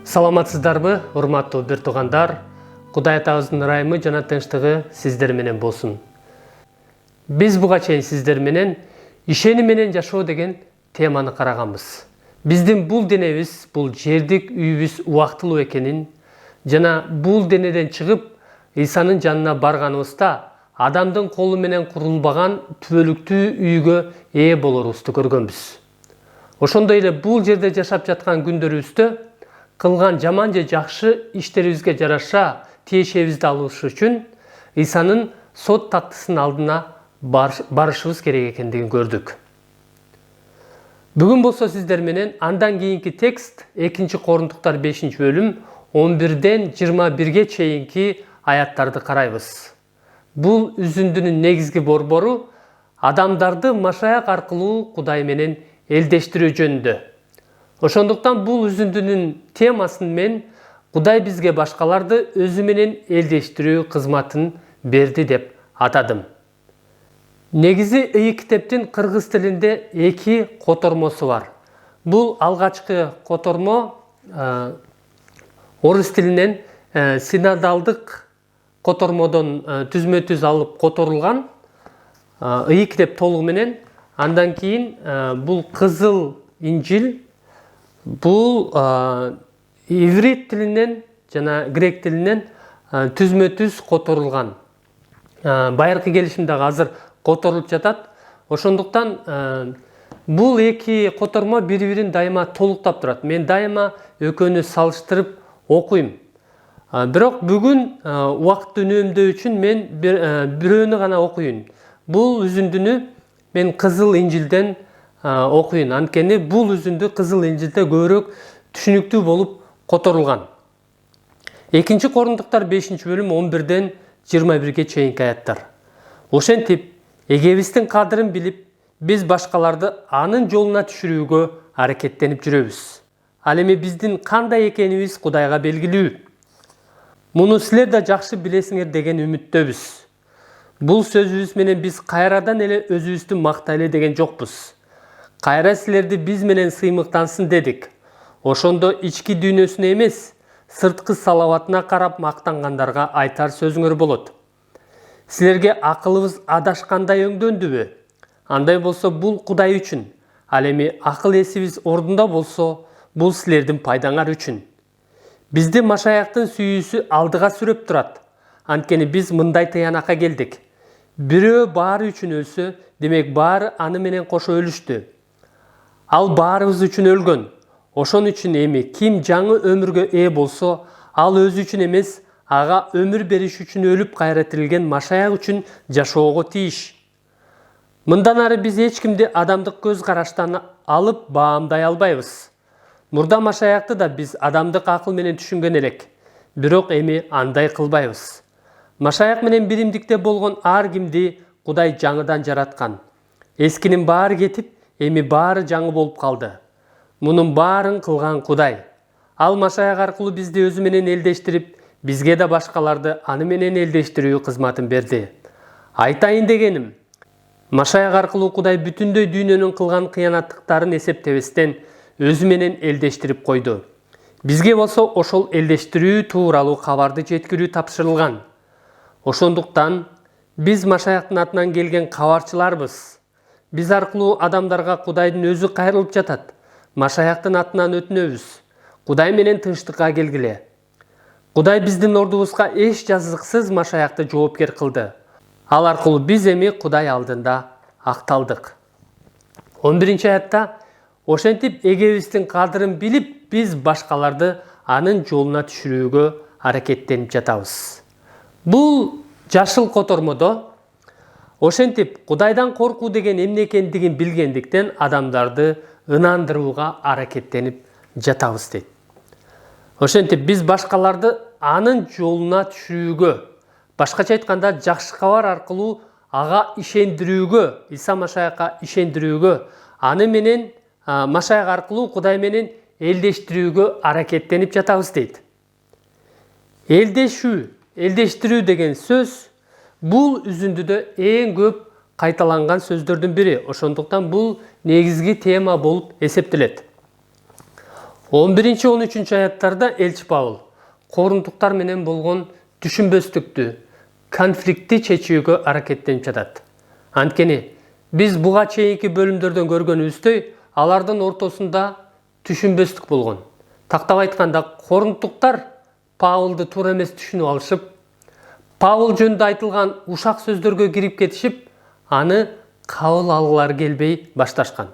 Саламатсыздарбы, урматтуу бир туугандар. Кудай Атабыздын ырайымы жана тынчтыгы сиздер менен болсун. Биз буга чейин сиздер менен ишеним менен жашоо деген теманы караганбыз. Биздин бул денебиз, бул жердик үйүбүз убактылуу экенин жана бул денеден чыгып Исанын жанына барганыбызда адамдын колу менен курулбаган түбөлүктүү үйгө ээ болорубузду көргөнбүз. Ошондой эле бул жерде жашап жаткан күндөрүбүздө кылган жаман же жакшы иштерибизге жараша тиешебизди алыш үчүн Исанын сот тактысынын алдына барышыбыз керек экендигин көрдүк. Бүгүн болсо сиздер менен андан кийинки текст 2-Корунтуктар 5-бөлүм 11-ден 21-ге чейинки аяттарды карайбыз. Бул үзүндүнүн негизги борбору адамдарды Машаяк аркылуу Кудай менен элдештирүү жөнүндө. Ошондуктан бул үзүндүнүн темасын мен Кудай бизге башкаларды өзү менен элдештирүү кызматын берди деп атадым. Негизи Ыйык китептин кыргыз тилинде 2 котормосу бар. Бул алгачкы котормо орус тилинен синодалдык котормодон түзмө-түз алып которулган Ыйык китеп толугу менен, андан кийин бул кызыл инжил, бул иврит тилинен жана грек тилинен түзмө-түз которулган. Байыркы келишимде азыр которулуп жатат. Ошондуктан бул 2 котормо бири-бирин дайыма толуктап турат. Мен дайыма экөөнү салыштырып окуйм. Бирок бүгүн убакыт үнөмдөө үчүн мен бирөөнү гана окуйм. Бул үзүндүнү мен кызыл инжилден окуйм. Анткени бул үзүндү кызыл инжилде көбүрөөк түшүнүктүү болуп которулган. 2-Корунтуктар 5-бөлүм 11-ден 21-ге чейинки аяттар. Ошентип, эгебиздин кадырын билип, биз башкаларды анын жолуна түшүрүүгө аракеттенип жүрөбүз. Ал эми биздин кандай экенибиз Кудайга белгилүү. Муну силер да жакшы билесиңер деген үмүттөбүз. Бул сөзүбүз менен биз кайрадан эле өзүбүздү мактайлы деген жокпуз. Кайра силерди биз менен сыймыктансын дедик. Ошондо ички дүйнөсүнө эмес, сырткы салабатына карап мактангандарга айтар сөзүңөр болот. Силерге акылыбыз адашкандай өңдөндүбү? Андай болсо бул Кудай үчүн. Ал эми акыл эсибиз ордунда болсо, бул силердин пайдаңар үчүн. Бизди Машаяктын сүйүүсү алдыга сүрөп турат. Анткени биз мындай тыянакка келдик. Бирөө баары үчүн өлсө, демек баары аны менен кошо өлүштү. Ал баарыбыз үчүн өлгөн. Ошон үчүн эми ким жаңы өмүргө ээ болсо, ал өзү үчүн эмес, ага өмүр бериш үчүн өлүп кайра тирилген Машаяк үчүн жашоого тийиш. Мындан ары биз эч кимди адамдык көз караштан алып баамдай албайбыз. Мурда Машаякты да биз адамдык акыл менен түшүнгөн элек. Бирок эми андай кылбайбыз. Машаяк менен биримдикте болгон ар кимди Кудай жаңыдан жараткан. Эскинин баары кетип, эми баары жаңы болуп калды. Мунун баарын кылган Кудай. Ал Машаяк аркылуу бизди өзү менен элдештирип, бизге да башкаларды аны менен элдештирүү кызматын берди. Айтайын дегеним, Машаяк аркылуу Кудай бүтүндөй дүйнөнүн кылган кыянаттыктарын эсептебестен өзү менен элдештирип койду. Бизге болсо ошол элдештирүү тууралуу кабарды жеткирүү тапшырылган. Ошондуктан биз Машаяктын атынан келген кабарчыларбыз. Биз аркылуу адамдарга Кудайдын өзү кайрылып жатат. Машаяктын атынан өтүнөбүз. Кудай менен тынчтыкка келгиле. Кудай биздин ордубузга эч жазыксыз Машаякты жоопкер кылды. Ал аркылуу биз эми Кудай алдында акталдык. 11-аятта ошентип эгебиздин кадырын билип, биз башкаларды анын жолуна түшүрүүгө аракеттенип жатабыз. Бул жашыл котормодо ошентип Кудайдан коркуу деген эмне экендигин билгендиктен адамдарды ынандырууга аракеттенип жатабыз дейт. Ошентип биз башкаларды анын жолуна түшүрүүгө, башкача айтканда жакшы кабар аркылуу ага ишендирүүгө, Иса Машаякка ишендирүүгө, аны менен Машаяк аркылуу Кудай менен элдештирүүгө аракеттенип жатабыз дейт. Элдештирүү деген сөз бул үзүндүдө эң көп кайталанган сөздөрдүн бири. Ошондуктан бул негизги тема болуп эсептелет. 11-13 аяттарда элчи Павыл корунтуктар менен болгон түшүнбөстүктү, конфликтти чечүүгө аракеттенип жатат. Анткени биз буга чейинки бөлүмдөрдөн көргөнүбүздөй, алардын ортосунда түшүнбөстүк болгон. Тактап айтканда, корунтуктар Павылды туура эмес түшүнүп алышып, Павыл жөнүндө айтылган ушак сөздөргө кирип кетишип, аны кабыл алгылары келбей башташкан.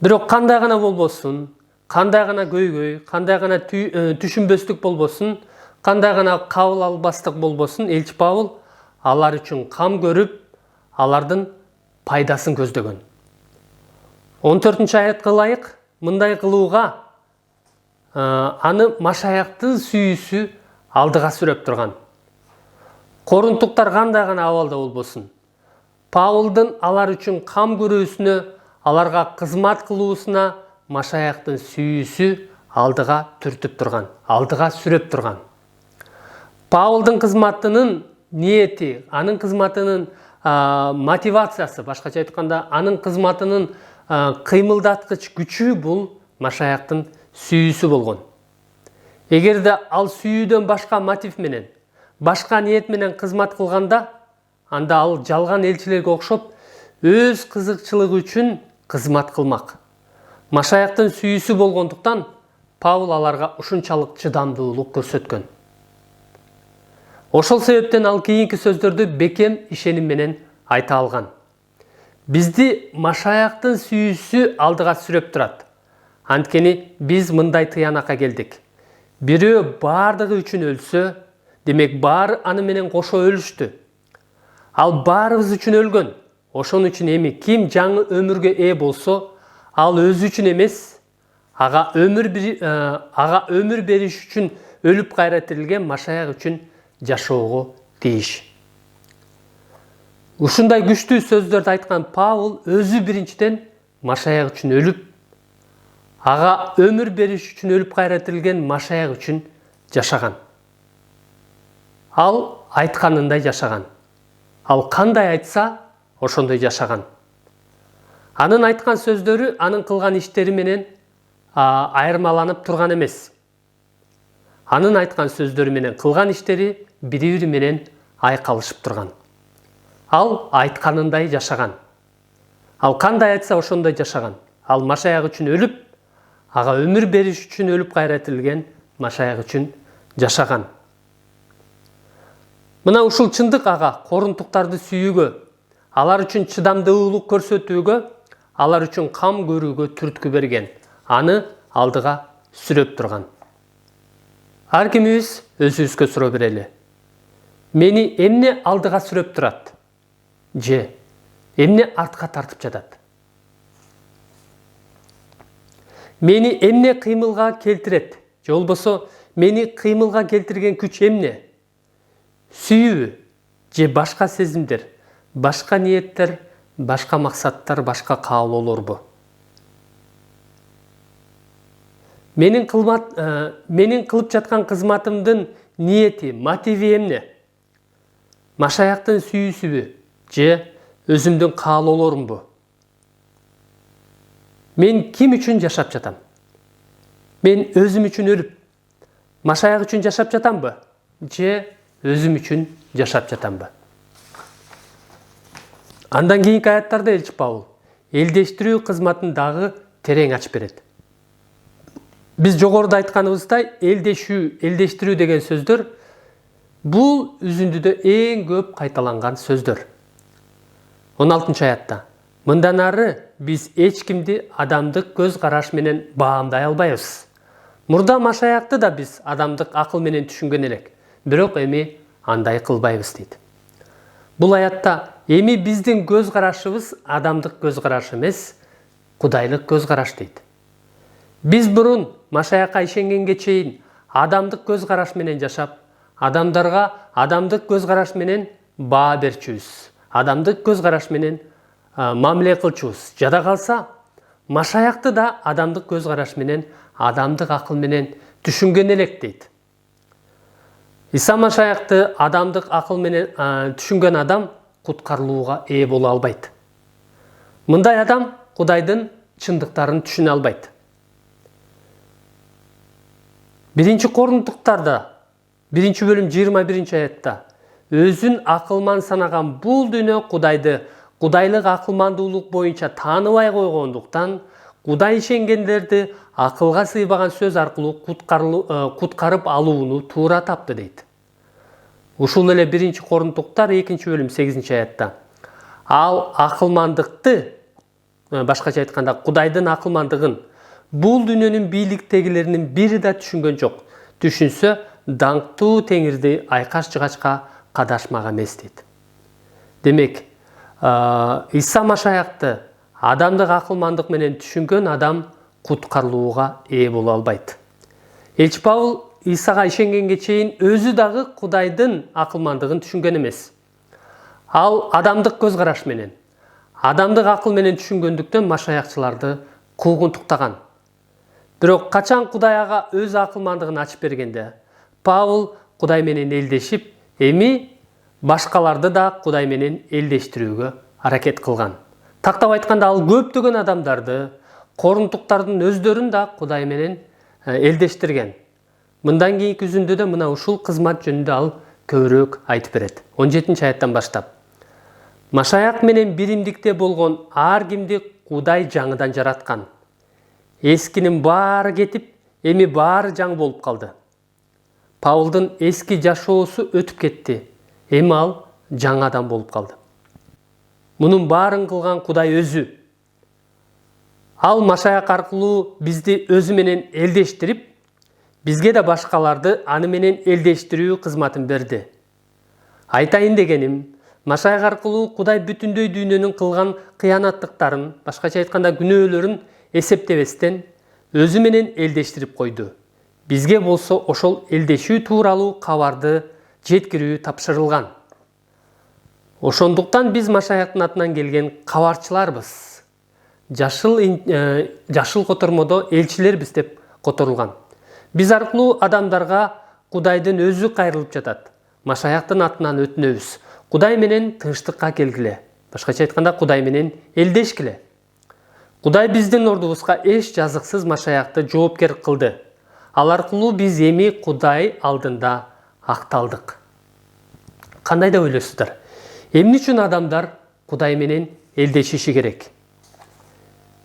Бирок кандай гана болбосун, кандай гана көйгөй, кандай гана түшүнбөстүк болбосун, кандай гана кабыл албастык болбосун, элчи Павыл алар үчүн кам көрүп, алардын пайдасын көздөгөн. 14 аятка ылайык мындай кылууга аны Машаяктын сүйүүсү алдыга сүрөп турган. Корунтуктар кандай гана абалда болбосун, Павылдын алар үчүн кам көрүүсүнө, аларга кызмат кылуусуна Машаяктын сүйүүсү алдыга түртүп турган, алдыга сүрөп турган. Павылдын кызматынын ниети, анын кызматынын мотивациясы, башкача айтканда, анын кызматынын кыймылдаткыч күчү бул Машаяктын сүйүүсү болгон. Эгерде ал сүйүүдөн башка мотив менен, башка ниет менен кызмат кылганда, анда ал жалган элчилерге окшоп өз кызыкчылыгы үчүн кызмат кылмак. Машаяктын сүйүүсү болгондуктан Павыл аларга ушунчалык чыдамдуулук көрсөткөн. Ошол себептен ал кийинки сөздөрдү бекем ишеним менен айта алган. Бизди Машаяктын сүйүүсү алдыга сүрөп турат. Анткени биз мындай тыянакка келдик. Бирөө бардыгы үчүн өлсө, демек баары аны менен кошо өлүштү. Ал баарыбыз үчүн өлгөн. Ошон үчүн эми ким жаңы өмүргө ээ болсо, ал өзү үчүн эмес, ага өмүр бериш үчүн өлүп кайра тирилген Машаяк үчүн жашоого тийиш. Ушундай күчтүү сөздөрдү айткан Павыл өзү биринчиден Машаяк үчүн өлүп, ага өмүр бериш үчүн өлүп кайра тирилген Машаяк үчүн жашаган. Ал айтканындай жашаган. Ал кандай айтса, ошондой жашаган. Анын айткан сөздөрү анын кылган иштери менен айырмаланып турган эмес. Анын айткан сөздөрү менен кылган иштери бири-бири менен айкалышып турган. Ал айтканындай жашаган. Ал кандай айтса ошондой жашаган. Ал Машаяк үчүн өлүп, ага өмүр бериш үчүн өлүп кайра тирилген Машаяк үчүн жашаган. Мына ушул чындык ага корунтуктарды сүйүүгө, алар үчүн чыдамдуулук көрсөтүүгө, алар үчүн кам көрүүгө түрткү берген. Аны алдыга сүрөп турган. Ар кимибиз өзүбүзгө суроо берели. Мени эмне алдыга сүрөп турат? Же эмне артка тартып жатат? Мени эмне кыймылга келтирет? Же болбосо мени кыймылга келтирген күч эмне? Сүйүү же башка сезимдер, башка ниеттер, башка максаттар, башка каалоолорбу? Менин кылып жаткан кызматымдын ниети, мотиви эмне? Машаяктын сүйүүсүбү же өзүмдүн каалоолорумбу? Мен ким үчүн жашап жатам? Мен өзүм үчүн өлүп, Машаяк үчүн жашап жатамбы? Же өзүм үчүн жашап жатамбы? Андан кийинки аяттарда элчи Павыл элдештирүү кызматын дагы терең ачып берет. Биз жогоруда айтканыбыздай, элдештирүү деген сөздөр бул үзүндүдө эң көп кайталанган сөздөр. 16 аятта: мындан ары биз эч кимди адамдык көз караш менен баамдай албайбыз. Мурда Машаякты да биз адамдык акыл менен түшүнгөн элек, бирок эми андай кылбайбыз дейт. Бул аятта эми биздин көз карашыбыз адамдык көз караш эмес, кудайлык көз караш дейт. Биз бурун Машаякка ишенгенге чейин адамдык көз караш менен жашап, адамдарга адамдык көз караш менен баа берчүбүз, адамдык көз караш менен мамиле кылчубуз. Жада калса, Машаякты да адамдык көз караш менен, адамдык акыл менен түшүнгөн элек дейт. Иса Машаякты адамдык акыл менен түшүнгөн адам куткарылууга ээ боло албайт. Мындай адам Кудайдын чындыктарын түшүнө албайт. 1-Корунтуктарда 1-бөлүм 21-аятта өзүн акылман санаган бул дүйнө Кудайды Кудайлык акылмандуулук боюнча тааныбай койгондуктан Кудай ишенгендерди акылга сыйбаган сөз аркылуу куткарып алууну туура тапты дейт. Ушул эле 1-Корунтуктар 2-бөлүм 8-аятта ал акылмандыкты, башкача айтканда Кудайдын акылмандыгын бул дүйнөнүн бийликтегилеринин бири да түшүнгөн жок. Түшүнсө, даңктуу теңирди айкаш жыгачка кадашмак эмес дейт. Демек, Иса Машаякты адамдык акылмандык менен түшүнгөн адам куткарылууга ээ боло албайт. Элчи Павыл Исага ишенгенге чейин өзү дагы Кудайдын акылмандыгын түшүнгөн эмес. Ал адамдык көз караш менен, адамдык акыл менен түшүнгөндүктөн машаякчыларды куугунтуктаган. Бирок качан Кудай ага өз акылмандыгын ачып бергенде, Павыл Кудай менен элдешип, эми башкаларды да Кудай менен элдештирүүгө аракет кылган. Тактап айтканда, ал көптөгөн адамдарды, корунтуктардын өздөрүн да Кудай менен элдештирген. Мындан кийинки үзүндө мына ушул кызмат жөнүндө ал көбүрөөк айтып берет. 17-аяттан баштап. Машаяк менен биримдикте болгон ар кимди Кудай жаңыдан жараткан. Эскинин баары кетип, эми баары жаңы болуп калды. Павылдын эски жашоосу өтүп кетти. Эми ал жаңы адам болуп калды. Мунун баарын кылган Кудай өзү. Ал Машаяк аркылуу бизди өзү менен элдештирип, бизге да башкаларды аны менен элдештирүү кызматын берди. Айтайын дегеним, Машаяк аркылуу Кудай бүтүндөй дүйнөнүн кылган кыянаттыктарын, башкача айтканда күнөөлөрүн эсептебестен өзү менен элдештирип койду. Бизге болсо ошол элдешүү тууралуу кабарды жеткирүү тапшырылган. Ошондуктан биз Машаяктын атынан келген кабарчыларбыз. Жашыл котормодо элчилербиз деп которулган. Биз аркылуу адамдарга Кудайдын өзү кайрылып жатат. Машаяктын атынан өтүнөбүз. Кудай менен тынчтыкка келгиле. Башкача айтканда, Кудай менен элдешкиле. Кудай биздин ордубузга эч жазыксыз Машаякты жоопкер кылды. Ал аркылуу биз эми Кудай алдында акталдык. Кандай деп ойлойсуздар? Эмне үчүн адамдар Кудай менен элдешиши керек?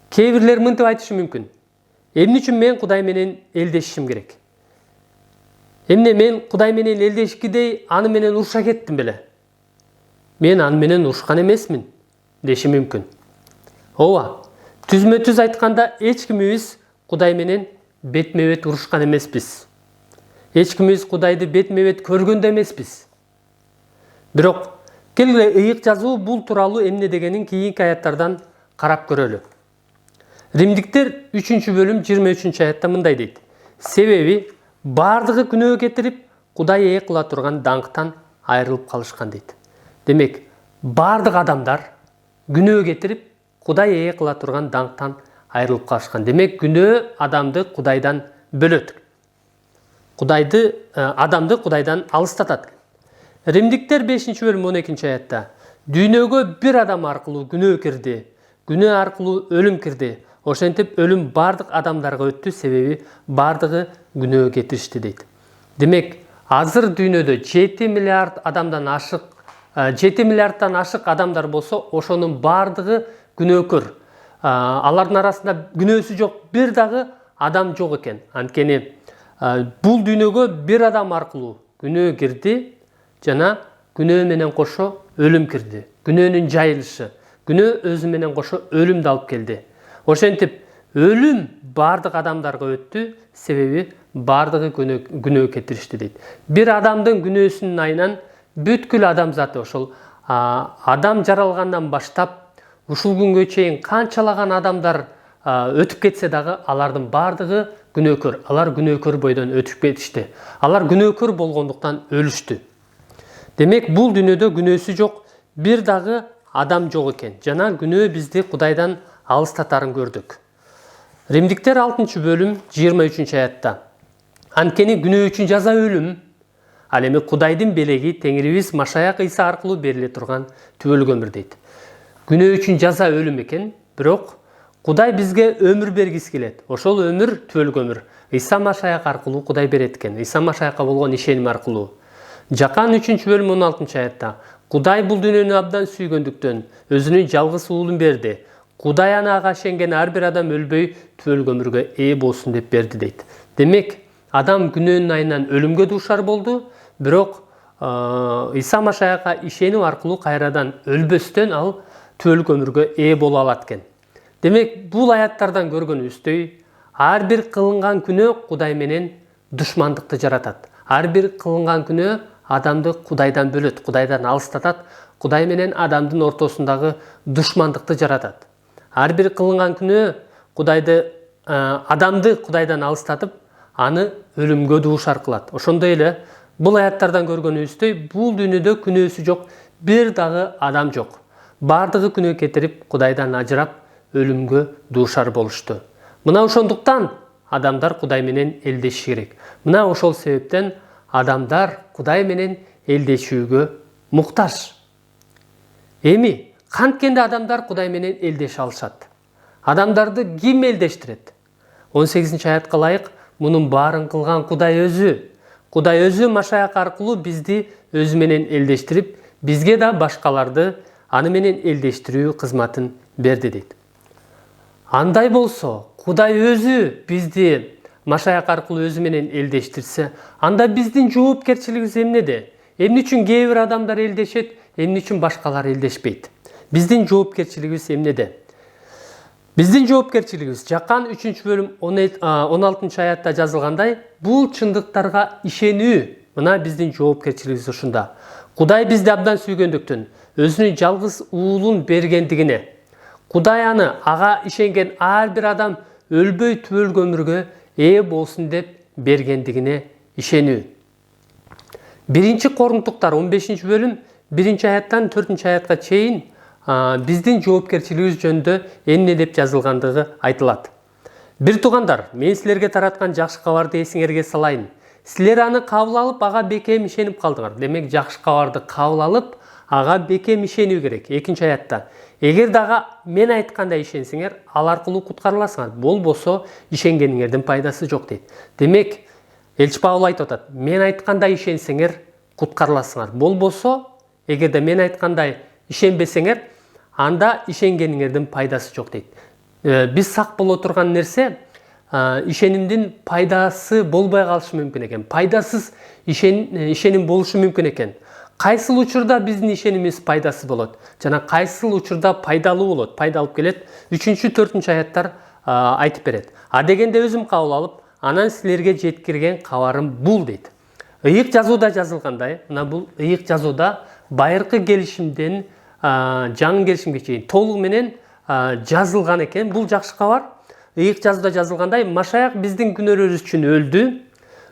Кээ бирлер мынтип айтышы мүмкүн. Эмне үчүн мен Кудай менен элдешишим керек? Эмне мен Кудай менен элдешкидей аны менен уруша кеттим беле? Мен аны менен урушкан эмесмин деши мүмкүн. Ооба, түзмө-түз айтканда эч кимибиз Кудай менен бетме-бет урушкан эмеспиз. Эч кимибиз Кудайды бетме-бет көргөн да эмеспиз. Бирок келгиле ыйык жазуу бул тууралуу эмне дегенин кийинки аяттардан карап көрөлү. Римдиктер 3-бөлүм 23-аятта мындай дейт. Себеби бардыгы күнөө кетирип, Кудай ээ кыла турган даңктан айрылып калышкан дейт. Демек, бардык адамдар күнөө кетирип, Кудай ээ кыла турган даңктан айрылып калышкан. Демек, күнөө адамды Кудайдан бөлөт. Адамды Кудайдан алыстатат. Римдиктер 5-бөлүм 12-аятта дүйнөгө бир адам аркылуу күнөө кирди, күнөө аркылуу өлүм кирди. Ошентип өлүм бардык адамдарга өттү, себеби бардыгы күнөө кетиришти дейт. Демек, азыр дүйнөдө 7 миллиардтан ашык адамдар болсо, ошонун бардыгы күнөөкөр. Алардын арасында күнөөсү жок бир дагы адам жок экен. Анткени бул дүйнөгө бир адам аркылуу күнөө кирди, жана күнөө менен кошо өлүм кирди. Күнөөнүн жайылышы, күнөө өзү менен кошо өлүмдү алып келди. Ошентип, өлүм бардык адамдарга өттү, себеби бардыгы күнөө кетиришти дейт. Бир адамдын күнөөсүнүн айынан бүткүл адамзаты, ошол адам жаралгандан баштап ушул күнгө чейин канчалаган адамдар өтүп кетсе дагы, алардын бардыгы күнөөкөр. Алар күнөөкөр бойдон өтүп кетишти. Алар күнөөкөр болгондуктан өлүштү. Демек, бул дүйнөдө күнөөсү жок бир дагы адам жок экен. Жана күнөө бизди Кудайдан алыстатарын көрдүк. Римдиктер 6-бөлүм 23-аятта. Анткени күнөө үчүн жаза өлүм, Ал эми Кудайдын белеги Теңирибиз Машаяк Ыйса аркылуу бериле турган түбөлүк өмүр дейт. Күнөө үчүн жаза өлүм экен, бирок Кудай бизге өмүр бергиси келет. Ошол өмүр түбөлүк өмүр Ыйса Машаяк аркылуу Кудай берет экен. Ыйса Машаякка болгон ишеним аркылуу. Жакан 3-бөлүм 16-аятта Кудай бул дүйнөнү абдан сүйгөндүктөн өзүнүн жалгыз уулун берди. Кудай ага ишенген ар бир адам өлбөй түбөлүк өмүргө ээ болсун деп берди дейт. Демек, адам күнөөнүн айынан өлүмгө дуушар болду, бирок Ыйса Машаякка ишенүү аркылуу кайрадан өлбөстөн ал түбөлүк өмүргө ээ боло алат экен. Демек, бул аяттардан көргөнүбүздөй, ар бир кылынган күнөө Кудай менен душмандыкты жаратат. Ар бир кылынган күнөө адамды Кудайдан бөлөт, Кудайдан алыстатат, Кудай менен адамдын ортосундагы душмандыкты жаратат. Ар бир кылынган күнөө адамды Кудайдан алыстатып, аны өлүмгө дуушар кылат. Ошондой эле бул аяттардан көргөнүбүздөй, бул дүйнөдө күнөөсү жок бир дагы адам жок. Бардыгы күнөө кетирип, Кудайдан ажырап, өлүмгө дуушар болушту. Мына ошондуктан адамдар Кудай менен элдеши керек. Мына ошол себептен адамдар Кудай менен элдешүүгө муктаж. Эми канткенде адамдар Кудай менен элдеше алышат? Адамдарды ким элдештирет? 18-аятка ылайык мунун баарын кылган Кудай өзү. Кудай өзү Машаяк аркылуу бизди өзү менен элдештирип, бизге да башкаларды аны менен элдештирүү кызматын берди дейт. Андай болсо, Кудай өзү бизди Машаяк аркылуу өзү менен элдештирсе, анда биздин жоопкерчилигибиз эмнеде? Эмне үчүн кээ бир адамдар элдешет, эмне үчүн башкалар элдешпейт? Биздин жоопкерчилигибиз эмнеде? Биздин жоопкерчилигибиз Жакан 3-бөлүм 16-аятта жазылгандай, бул чындыктарга ишенүү. Мына биздин жоопкерчилигибиз ушунда. Кудай бизди абдан сүйгөндүктөн өзүнүн жалгыз уулун бергендигине, Кудай аны ага ишенген ар бир адам өлбөй түбөлүк өмүргө ээ болсун деп бергендигине ишенүү. 1-Корунтуктар 15-бөлүм 1-аяттан 4-аятка чейин биздин жоопкерчилигибиз жөнүндө эмне деп жазылгандыгы айтылат. Бир туугандар, мен силерге тараткан жакшы кабарды эсиңерге салайын. Силер аны кабыл алып, ага бекем ишенип калдыңар. Демек, жакшы кабарды кабыл алып, ага бекем ишенүү керек. 2-аятта эгер дагы мен айткандай ишенсеңер, ал аркылуу куткарыласыңар. Болбосо ишенгениңердин пайдасы жок дейт. Демек, Элчи Павыл айтып атат, мен айткандай ишенсеңер, куткарыласыңар. Болбосо, эгерде мен айткандай ишенбесеңер, анда ишенгениңердин пайдасы жок дейт. Биз сак боло турган нерсе, ишенимдин пайдасы болбой калышы мүмкүн экен. Пайдасыз ишеним болушу мүмкүн экен. Кайсыл учурда биздин ишенимибиз пайдасы болот, жана кайсыл учурда пайдалуу болот, пайда алып келет, 3-4 аяттар айтып берет. А дегенде өзүм кабыл алып, анан силерге жеткирген кабарым бул дейт. Ыйык жазууда жазылгандай, мына бул ыйык жазууда байыркы келишимден жаңы келишимге чейин толугу менен жазылган экен. Бул жакшы кабар. Ыйык жазууда жазылгандай, Машаяк биздин күнөөлөрүбүз үчүн өлдү,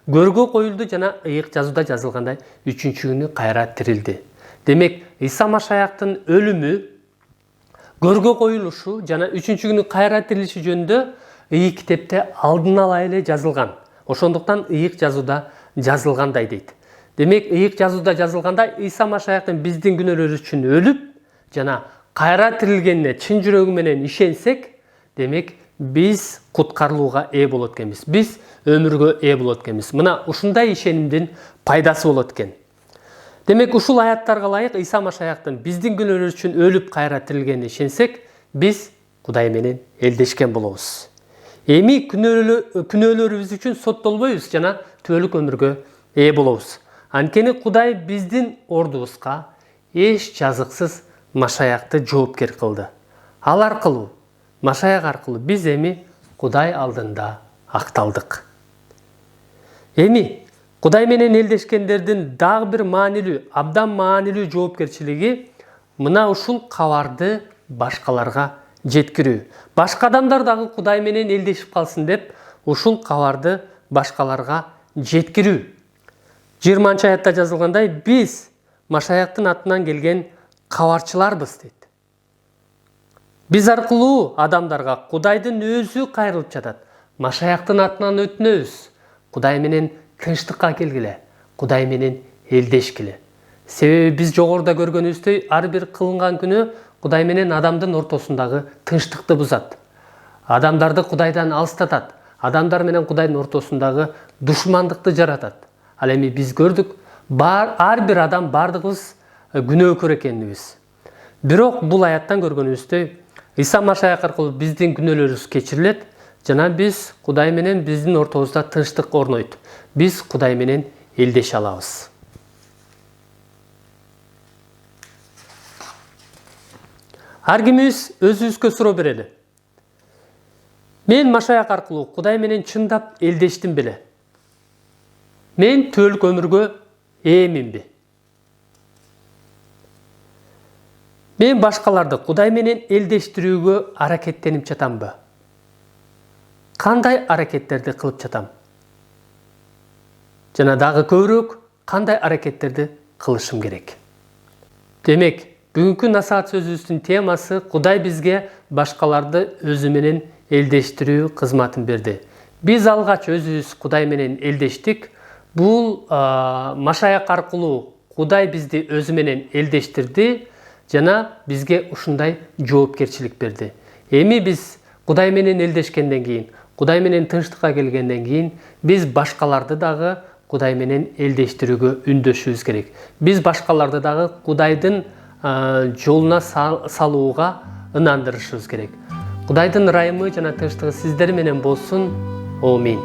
көргө коюлду жана ыйык жазууда жазылгандай 3-чү күнү кайра тирилди. Демек, Ыйса Машаяктын өлүмү, көргө коюлушу жана 3-чү күнү кайра тирилиши жөнүндө ыйык китепте алдын ала эле жазылган. Ошондуктан ыйык жазууда жазылгандай дейт. Демек, ыйык жазууда жазылгандай, Ыйса Машаяктын биздин күнөөлөрүбүз үчүн өлүп жана кайра тирилгенине чын жүрөгү менен ишенсек, демек биз куткарылууга ээ болот экенбиз. Биз өмүргө ээ болот экенбиз. Мына ушундай ишенимдин пайдасы болот экен. Демек, ушул аяттарга ылайык Ыйса Машаяктын биздин күнөөлөрүбүз үчүн өлүп кайра тирилгенине ишенсек, биз Кудай менен элдешкен болобуз. Эми күнөөлөрүбүз үчүн соттолбойбуз жана түбөлүк өмүргө ээ болобуз. Анткени Кудай биздин ордубузга эч жазыксыз Машаякты жоопкер кылды. Ал аркылуу, Машаяк аркылуу биз эми Кудай алдында акталдык. Эми Кудай менен элдешкендердин дагы бир маанилүү, абдан маанилүү жоопкерчилиги мына ушул кабарды башкаларга жеткирүү. Башка адамдар дагы Кудай менен элдешип калсын деп, ушул кабарды башкаларга жеткирүү. 20-аятта жазылгандай, биз Машаяктын атынан келген кабарчыларбыз дейт. Биз аркылуу адамдарга Кудайдын өзү кайрылып жатат. Машаяктын атынан өтүнөбүз. Кудай менен тынчтыкка келгиле. Кудай менен элдешкиле. Себеби биз жогоруда көргөнүбүздөй ар бир кылынган күнөө Кудай менен адамдын ортосундагы тынчтыкты бузат. Адамдарды Кудайдан алыстатат. Адамдар менен Кудайдын ортосундагы душмандыкты жаратат. Ал эми биз көрдүк, ар бир адам бардыгыбыз күнөөкөр экенибиз. Бирок бул аяттан көргөнүбүздөй Иса Машаяк аркылуу биздин күнөөлөрүбүз кечирилет жана биз Кудай менен биздин ортобузда тынчтык орнойт. Биз Кудай менен элдеше алабыз. Ар кимибиз өзүбүзгө суроо берели. Мен Машаяк аркылуу Кудай менен чындап элдештим беле? Мен түбөлүк өмүргө ээминби? Мен башкаларды Кудай менен элдештирүүгө аракеттенип жатамбы? Кандай аракеттерди кылып жатам? Жана дагы көбүрөөк кандай аракеттерди кылышым керек? Демек, бүгүнкү насаат сөзүбүздүн темасы Кудай бизге башкаларды өзү менен элдештирүү кызматын берди. Биз алгач өзүбүз Кудай менен элдештик. Бул Машаяк аркылуу Кудай бизди өзү менен элдештирди жана бизге ушундай жоопкерчилик берди. Эми биз Кудай менен элдешкенден кийин, Кудай менен тынчтыкка келгенден кийин, биз башкаларды дагы Кудай менен элдештирүүгө үндөшүбүз керек. Биз башкаларды дагы Кудайдын жолуна салууга ынандырышыбыз керек. Кудайдын ырайымы жана тынчтыгы сиздер менен болсун. Амин.